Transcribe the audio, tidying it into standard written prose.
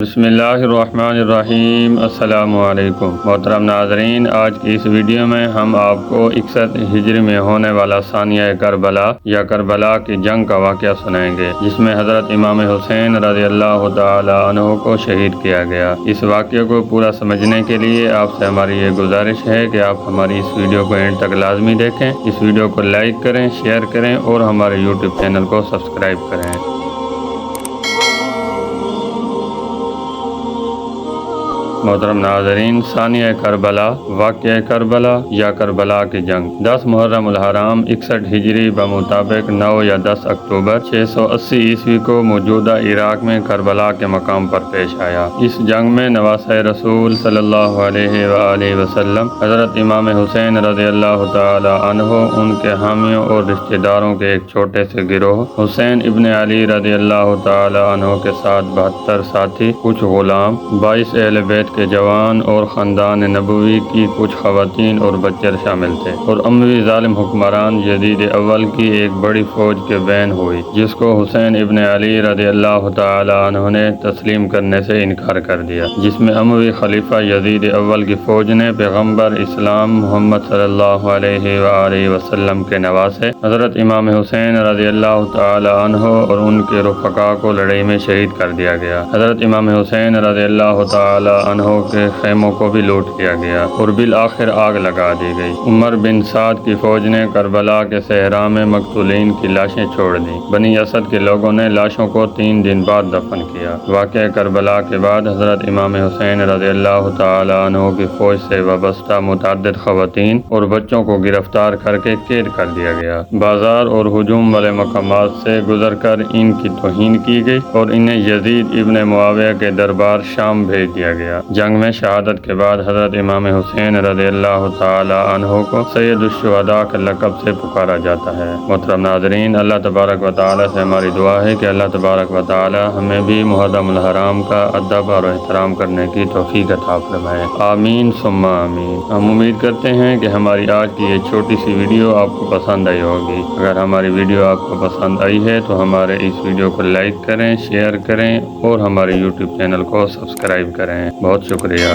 بسم اللہ الرحمن الرحیم۔ السلام علیکم محترم ناظرین، آج کی اس ویڈیو میں ہم آپ کو 61 ہجری میں ہونے والا ثانیہ کربلا یا کربلا کی جنگ کا واقعہ سنائیں گے، جس میں حضرت امام حسین رضی اللہ تعالی عنہ کو شہید کیا گیا۔ اس واقعے کو پورا سمجھنے کے لیے آپ سے ہماری یہ گزارش ہے کہ آپ ہماری اس ویڈیو کو اینڈ تک لازمی دیکھیں، اس ویڈیو کو لائک کریں، شیئر کریں اور ہمارے یوٹیوب چینل کو سبسکرائب کریں۔ محترم ناظرین، ثانیہ کربلا، واقعہ کربلا یا کربلا کی جنگ 10 محرم الحرام 61 ہجری بمطابق 9 یا 10 اکتوبر 680 عیسوی کو موجودہ عراق میں کربلا کے مقام پر پیش آیا۔ اس جنگ میں نواسۂ رسول صلی اللہ علیہ وآلہ وسلم حضرت امام حسین رضی اللہ تعالی عنہ، ان کے حامیوں اور رشتہ داروں کے ایک چھوٹے سے گروہ حسین ابن علی رضی اللہ تعالی عنہ کے ساتھ 72 ساتھی، کچھ غلام، 22 اہل بیت کے جوان اور خاندان نبوی کی کچھ خواتین اور بچے شامل تھے، اور اموی ظالم حکمران یزید اول کی ایک بڑی فوج کے بین ہوئی، جس کو حسین ابن علی رضی اللہ تعالی عنہ نے تسلیم کرنے سے انکار کر دیا، جس میں اموی خلیفہ یزید اول کی فوج نے پیغمبر اسلام محمد صلی اللہ علیہ وآلہ وسلم کے نواسے حضرت امام حسین رضی اللہ تعالی عنہ اور ان کے رفقا کو لڑائی میں شہید کر دیا گیا۔ حضرت امام حسین رضی اللہ تعالی عنہ کے خیموں کو بھی لوٹ لیا گیا اور بالآخر آگ لگا دی گئی۔ عمر بن سعد کی فوج نے کربلا کے صحرا میں مقتولین کی لاشیں چھوڑ دیں۔ بنی اسد کے لوگوں نے لاشوں کو 3 دن بعد دفن کیا۔ واقعہ کربلا کے بعد حضرت امام حسین رضی اللہ تعالی عنہ کی فوج سے وابستہ متعدد خواتین اور بچوں کو گرفتار کر کے قید کر دیا گیا۔ بازار اور ہجوم والے مقامات سے گزر کر ان کی توہین کی گئی اور انہیں یزید ابن معاویہ کے دربار شام بھیج دیا گیا۔ جنگ میں شہادت کے بعد حضرت امام حسین رضی اللہ تعالی عنہ کو سید الشہداء کے لقب سے پکارا جاتا ہے۔ محترم ناظرین، اللہ تبارک و تعالی سے ہماری دعا ہے کہ اللہ تبارک و تعالی ہمیں بھی محرم الحرام کا ادب اور احترام کرنے کی توفیق عطا فرمائے، آمین ثم آمین۔ ہم امید کرتے ہیں کہ ہماری آج کی یہ چھوٹی سی ویڈیو آپ کو پسند آئی ہوگی۔ اگر ہماری ویڈیو آپ کو پسند آئی ہے تو ہمارے اس ویڈیو کو لائک کریں، شیئر کریں اور ہمارے یوٹیوب چینل کو سبسکرائب کریں۔ بہت شکریہ۔